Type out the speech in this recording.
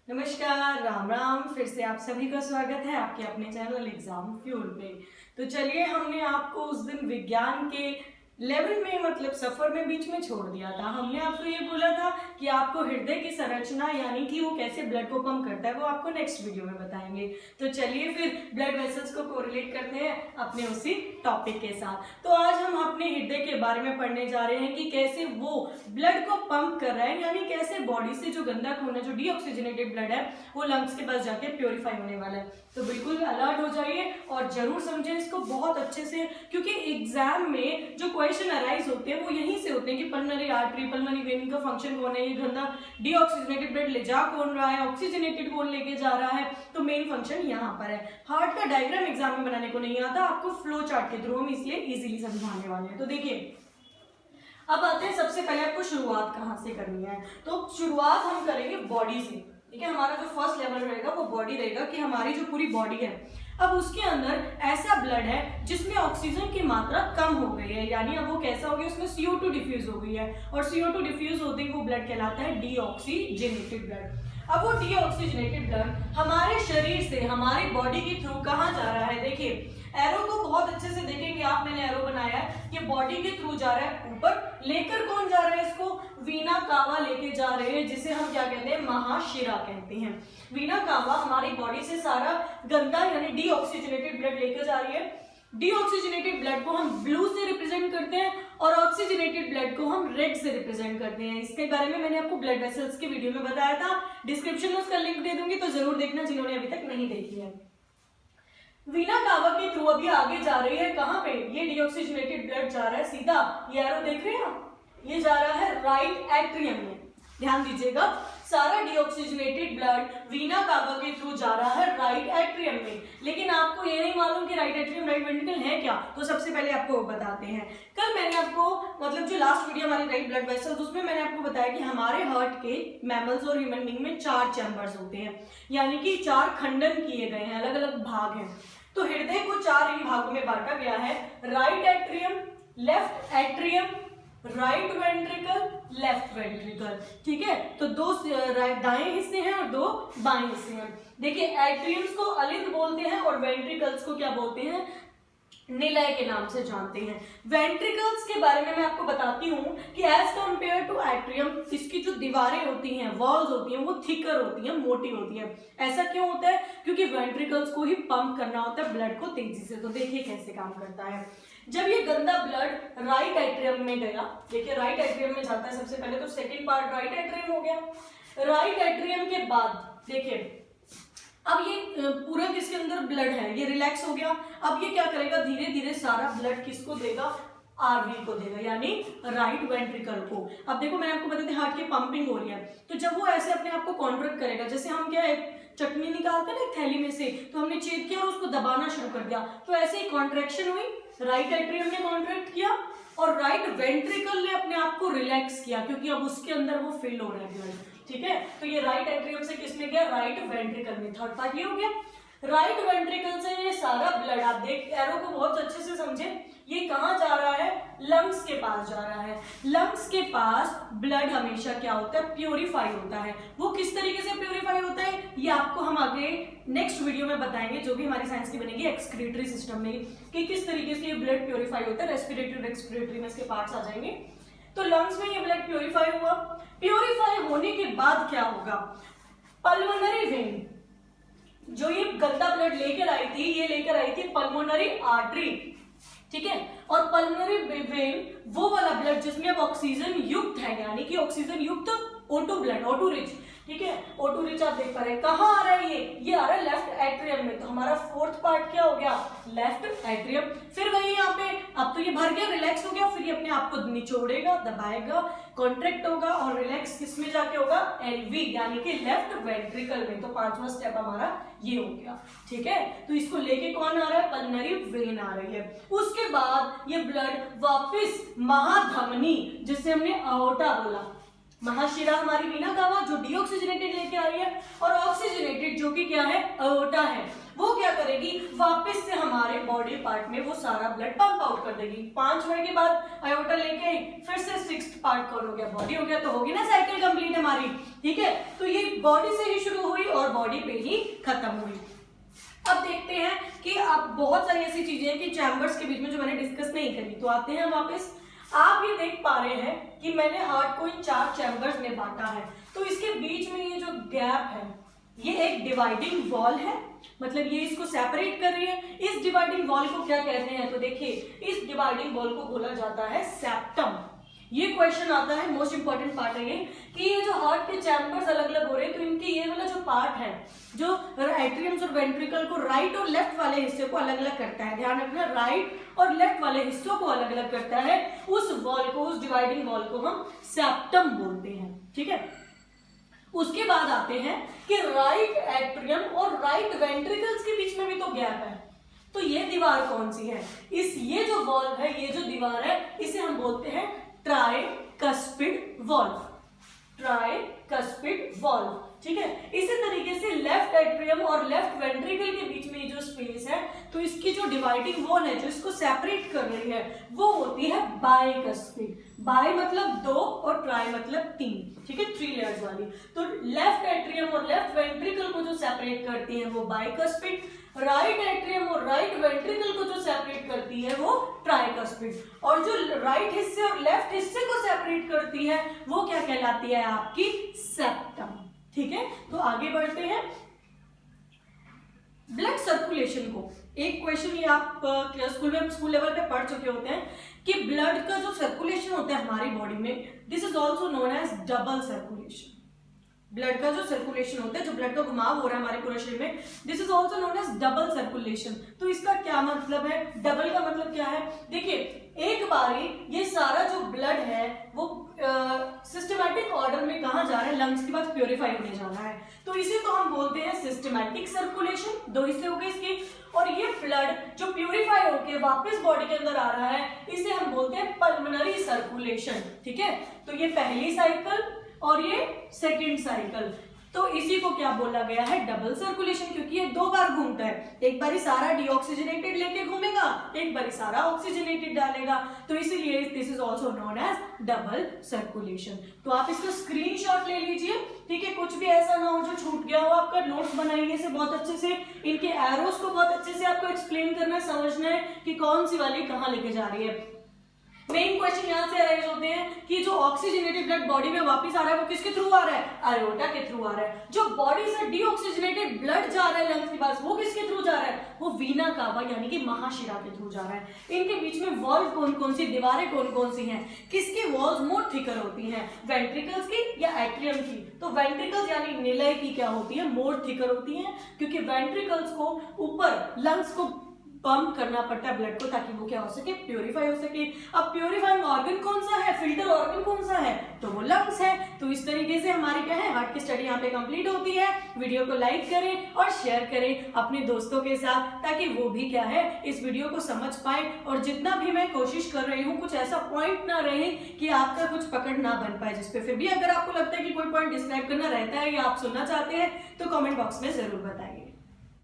नमस्कार, राम राम। फिर से आप सभी का स्वागत है आपके अपने चैनल एग्जाम फ्यूल पे। तो चलिए, हमने आपको उस दिन विज्ञान के लेवल में मतलब सफर में बीच में छोड़ दिया था। हमने आपको ये बोला था कि आपको हृदय की संरचना यानी कि वो कैसे ब्लड को पंप करता है वो आपको नेक्स्ट वीडियो में बताएंगे। तो चलिए फिर ब्लड वेसल्स को कोरिलेट करते हैं अपने उसी टॉपिक के साथ। तो आज हम अपने हृदय के बारे में पढ़ने जा रहे हैं कि कैसे वो ब्लड को पंप कर रहा है, यानी कैसे बॉडी से जो गंदा खून है, जो डीऑक्सीजनेटेड ब्लड है, वो लंग्स के पास जाके प्योरीफाई होने वाला है। तो बिल्कुल अलर्ट हो जाइए और जरूर समझें इसको बहुत अच्छे से, क्योंकि एग्जाम में जो क्वेश्चन अराइज होते हैं वो यहीं से होते हैं कि पल्मोनरी आर्टरी, पल्मोनरी वेन का फंक्शन कौन है, ये गंदा डीऑक्सीजनेटेड ब्लड ले जा कौन रहा है, ऑक्सीजनेटेड कौन लेके जा रहा है। तो मेन फंक्शन यहाँ पर है। हार्ट का डायग्राम एग्जाम में बनाने को नहीं आता, आपको फ्लो चार्ट के थ्रू हम इसलिए इजीली समझाने वाले हैं। तो देखिए, अब आते हैं सबसे पहले आपको शुरुआत कहाँ से करनी है। तो शुरुआत हम करेंगे बॉडी से। ठीक है, हमारा जो फर्स्ट लेवल रहेगा वो बॉडी रहेगा कि हमारी जो पूरी बॉडी है, अब उसके अंदर ऐसा ब्लड है जिसमें ऑक्सीजन की मात्रा कम हो गई है, यानी अब वो कैसा हो गया, उसमें CO2 डिफ्यूज हो गई है, और CO2 डिफ्यूज होते ही वो ब्लड कहलाता है डीऑक्सीजनेटेड ब्लड। अब वो डीऑक्सीजनेटेड ब्लड हमारे शरीर से हमारी बॉडी के थ्रू कहाँ जा रहा है। देखिए, एरो को बहुत अच्छे से देखेंगे आप, मैंने एरो बनाया है, ये बॉडी के थ्रू जा रहा है ऊपर। लेकर कौन जा रहा है इसको, वीना कावा लेके जा रहे हैं, जिसे हम क्या कहते हैं, महाशिरा कहते हैं। वीना कावा हमारी बॉडी से सारा गंदा यानी डीऑक्सीजनेटेड ब्लड लेकर जा रही है। डीऑक्सीजनेटेड ब्लड को हम ब्लू से रिप्रेजेंट करते हैं और ऑक्सीजनेटेड ब्लड को हम रेड से रिप्रेजेंट करते हैं। इसके बारे में मैंने आपको ब्लड वेसल्स के वीडियो में बताया था, डिस्क्रिप्शन में उसका लिंक दे दूंगी, तो जरूर देखना जिन्होंने अभी तक नहीं देखी है। वीना कावा के थ्रू अभी आगे जा रही है, कहां पे, ये डीऑक्सीजनेटेड ब्लड जा रहा है सीधा, ये एरो देख रहे हैं आप, ये जा रहा है राइट एट्रियम में। ध्यान दीजिएगा, सारा डीऑक्सीजनेटेड ब्लड वीना कावा के थ्रू जा रहा है राइट एट्रियम में। लेकिन आपको ये नहीं मालूम कि राइट एट्रियम राइट वेंट्रिकल है क्या, तो सबसे पहले आपको बताते हैं। कल मैंने आपको मतलब जो लास्ट वीडियो हमारी राइट ब्लड वेसल्स, उसमें मैंने आपको बताया कि हमारे हार्ट के मैमल्स और ह्यूमन बीइंग में 4 चैम्बर्स होते हैं, यानी कि 4 खंडन किए गए हैं, अलग अलग भाग हैं। तो हृदय को 4 इन भागों में बांटा गया है, right atrium, left atrium, right ventricle, left ventricle. ठीक है, तो 2 दाएं हिस्से हैं और 2 बाएं हिस्से हैं। देखिए, एट्रियम्स को अलिंद बोलते हैं और वेंट्रिकल्स को क्या बोलते हैं, निलय के नाम से जानते हैं। वेंट्रिकल्स के बारे में मैं आपको बताती हूँ कि एज कंपेयर टू एट्रियम, इसकी जो दीवारें होती हैं, वॉल्स होती हैं, वो थिकर होती हैं, मोटी होती हैं। ऐसा क्यों होता है, क्योंकि वेंट्रिकल्स को ही पंप करना होता है ब्लड को तेजी से। तो देखिए कैसे काम करता है। जब ये गंदा ब्लड राइट एट्रियम में गया, देखिए राइट एट्रियम में जाता है सबसे पहले, तो सेकेंड पार्ट राइट एट्रियम हो गया। राइट एट्रियम के बाद देखिए, अब ये पूरा किसके अंदर ब्लड है, ये रिलैक्स हो गया। अब ये क्या करेगा, धीरे धीरे सारा ब्लड किसको देगा, आरवी को देगा, यानी राइट वेंट्रिकल को। अब देखो, मैंने आपको बताया हार्ट की पंपिंग हो रही है, तो जब वो ऐसे अपने आप को कॉन्ट्रैक्ट करेगा, जैसे हम क्या है चटनी निकालते हैं ना थैली में से, तो हमने छेद किया और उसको दबाना शुरू कर दिया, तो ऐसे ही कॉन्ट्रैक्शन हुई, राइट एट्रियम ने कॉन्ट्रैक्ट किया और राइट वेंट्रिकल ने अपने आप को रिलैक्स किया, क्योंकि अब उसके अंदर वो फिल हो रहा है ब्लड। ठीक है, तो ये राइट एट्रियम से किसमें गया, राइट वेंट्रिकल में। थर्ड पार्ट ये हो गया। राइट वेंट्रिकल से ये सारा ब्लड, आप देख एरो को बहुत अच्छे से समझे, ये कहाँ जा रहा है, लंग्स के पास जा रहा है। लंग्स के पास ब्लड हमेशा क्या होता है, प्योरीफाई होता है। वो किस तरीके से प्योरीफाई होता है, ये आपको हम आगे नेक्स्ट वीडियो में बताएंगे, जो भी हमारी साइंस की बनेगी एक्सक्रीटरी सिस्टम में, कि किस तरीके से ये ब्लड प्योरीफाई होता है। रेस्पिरेटरी एक्सक्रीटरी में इसके पार्ट्स आ जाएंगे। तो लंग्स में ये ब्लड प्योरीफाई हुआ। प्योरीफाई होने के बाद क्या होगा, पल्मोनरी वेन, जो ये गंदा ब्लड लेकर आई थी, ये लेकर आई थी पल्मोनरी आर्टरी। ठीक है, और पल्मोनरी वेन वो वाला ब्लड जिसमें अब ऑक्सीजन युक्त है, यानी कि ऑक्सीजन युक्त O2 ब्लड, O2 रिच। ठीक है, O2 रिच आप देख पा रहे हैं, कहाँ आ रहा है ये आ रहा है लेफ्ट एट्रियम में। तो हमारा फोर्थ पार्ट क्या हो गया, लेफ्ट एट्रियम। फिर वही यहाँ पे, अब तो ये भर गया, रिलैक्स हो गया, फिर ये अपने आप को निचोड़ेगा, दबाएगा, कॉन्ट्रैक्ट होगा और रिलैक्स किस में जाके होगा, LV यानी कि लेफ्ट वेंट्रिकल में। तो 5वां स्टेप हमारा ये हो गया। ठीक है, तो इसको लेके कौन आ रहा है, पल्मोनरी वेन आ रही है। उसके बाद ये ब्लड वापिस महाधमनी, जिसे हमने अओर्टा बोला, महाशिरा हमारी वीना कावा जो डीऑक्सीजनेटेड लेके आ रही है, और ऑक्सीजनेटेड जो कि क्या है, अओर्टा है, वो क्या करेगी, वापस से हमारे बॉडी पार्ट में वो सारा ब्लड पंप आउट कर देगी। 5 मिनट के बाद आयोटा लेके आई, फिर से 6th पार्ट कौन हो गया, बॉडी हो गया। तो होगी ना साइकिल कंप्लीट हमारी। ठीक है, तो ये बॉडी से ही शुरू हुई और बॉडी पे ही खत्म हुई। अब देखते हैं कि अब बहुत सारी ऐसी चीजें हैं कि चैम्बर्स के बीच में जो मैंने डिस्कस नहीं करी, तो आते हैं वापस। आप ये देख पा रहे हैं कि मैंने हार्ट को इन 4 चैम्बर्स में बांटा है, तो इसके बीच में ये जो गैप है ये एक डिवाइडिंग वॉल है, मतलब ये इसको सेपरेट कर रही है। इस डिवाइडिंग वॉल को क्या कहते हैं, तो देखिए इस डिवाइडिंग वॉल को बोला जाता है सेप्टम। ये क्वेश्चन आता है, मोस्ट इंपॉर्टेंट पार्ट है ये कि ये जो हार्ट के चैम्बर्स अलग अलग हो रहे हैं, तो इनके ये वाला जो पार्ट है जो एट्रियम्स और वेंट्रिकल को राइट और लेफ्ट वाले हिस्से को अलग अलग करता है, ध्यान रखना राइट और लेफ्ट वाले हिस्सों को अलग अलग करता है, उस वॉल को, उस डिवाइडिंग वॉल को हम सेप्टम बोलते हैं। ठीक है, उसके बाद आते हैं कि राइट एट्रियम और राइट वेंट्रिकल्स के बीच में भी तो गैप है, तो ये दीवार कौन सी है, ये जो वॉल है, ये जो दीवार है, इसे हम बोलते हैं ट्राइकस्पिड वॉल्व, ट्राइकस्पिड वॉल्व। ठीक है, इसी तरीके से लेफ्ट एट्रियम और लेफ्ट वेंट्रिकल के बीच में जो स्पेस है, तो इसकी जो डिवाइडिंग वॉल है जो इसको सेपरेट कर रही है वो होती है बाइकस्पिड। बाई मतलब 2 और ट्राई मतलब 3, ठीक है, 3 लेयर्स वाली। तो लेफ्ट एट्रियम और लेफ्ट वेंट्रिकल को जो सेपरेट करती है वो बाइकस्पिड, राइट एट्रियम और राइट वेंट्रिकल को जो सेपरेट करती है वो ट्राइकस्पिड, और जो राइट हिस्से और लेफ्ट हिस्से को सेपरेट करती है वो क्या कहलाती है, आपकी सेप्टम। ठीक है, तो आगे बढ़ते हैं। ब्लड सर्कुलेशन को, एक क्वेश्चन ये आप स्कूल लेवल पे पढ़ चुके होते हैं कि ब्लड का जो सर्कुलेशन होता है हमारी बॉडी में, this is also known as double circulation. Blood का जो सर्कुलेशन होता है, जो ब्लड का घुमाव हो रहा है हमारे पूरे शरीर में, this is also known as double circulation. तो इसका क्या मतलब है, डबल का मतलब क्या है, देखिए एक बारी ये सारा जो ब्लड है वो सिस्टमैटिक ऑर्डर में कहाँ जा रहा है, लंग्स के पास प्योरीफाई होने जा रहा है, तो इसे तो हम बोलते हैं सिस्टमैटिक सर्कुलेशन, 2 हिस्से हो गए इसके। और ये ब्लड जो प्योरीफाई होके वापस बॉडी के अंदर आ रहा है इसे हम बोलते हैं पल्मोनरी सर्कुलेशन। ठीक है, तो ये पहली साइकिल और ये सेकंड साइकिल, तो इसी को क्या बोला गया है, डबल सर्कुलेशन, क्योंकि ये 2 बार घूमता है, एक बारी सारा डीऑक्सीजनेटेड लेके घूमेगा, एक बारी सारा ऑक्सीजनेटेड डालेगा, तो इसीलिए this is also known as double circulation. तो आप इसका स्क्रीनशॉट ले लीजिए, ठीक है, कुछ भी ऐसा ना हो जो छूट गया हो, आपका नोट्स बनाइए से बहुत अच्छे से, इनके एरोस को बहुत अच्छे से आपको एक्सप्लेन करना है, समझना है कि कौन सी वाली कहाँ लेके जा रही है। मेन क्वेश्चन यहाँ से अराइज होते हैं कि जो ऑक्सीजनेटेड ब्लड बॉडी में वापस आ रहा है वो किसके थ्रू आ रहा है, आयोटा के थ्रू आ रहा है। जो बॉडी से डीऑक्सीजनेटेड ब्लड जा रहा है लंग्स के पास वो किसके थ्रू जा रहा है, वो वीना कावा यानी कि महाशिरा के थ्रू जा रहा है। इनके बीच में वॉल्व कौन कौन सी, दीवारें कौन कौन सी हैं, किसकी वॉल्स मोर थिकर होती हैं, वेंट्रिकल्स की या एट्रियम की। तो वेंट्रिकल्स यानी निलय की क्या होती है, मोर थिकर होती है, क्योंकि वेंट्रिकल्स को ऊपर लंग्स को पंप करना पड़ता है ब्लड को, ताकि वो क्या हो सके, प्योरीफाई हो सके। अब प्योरीफाइंग ऑर्गन कौन सा है, फिल्टर ऑर्गन कौन सा है, तो वो लंग्स है। तो इस तरीके से हमारी क्या है, हार्ट की स्टडी यहाँ पे कंप्लीट होती है। वीडियो को लाइक करें और शेयर करें अपने दोस्तों के साथ, ताकि वो भी क्या है इस वीडियो को समझ पाए। और जितना भी मैं कोशिश कर रही हूँ कुछ ऐसा पॉइंट ना रहे कि आपका कुछ पकड़ ना बन पाए, जिसपे फिर भी अगर आपको लगता है कि कोई पॉइंट डिस्क्राइब करना रहता है या आप सुनना चाहते हैं तो कॉमेंट बॉक्स में जरूर बताइए।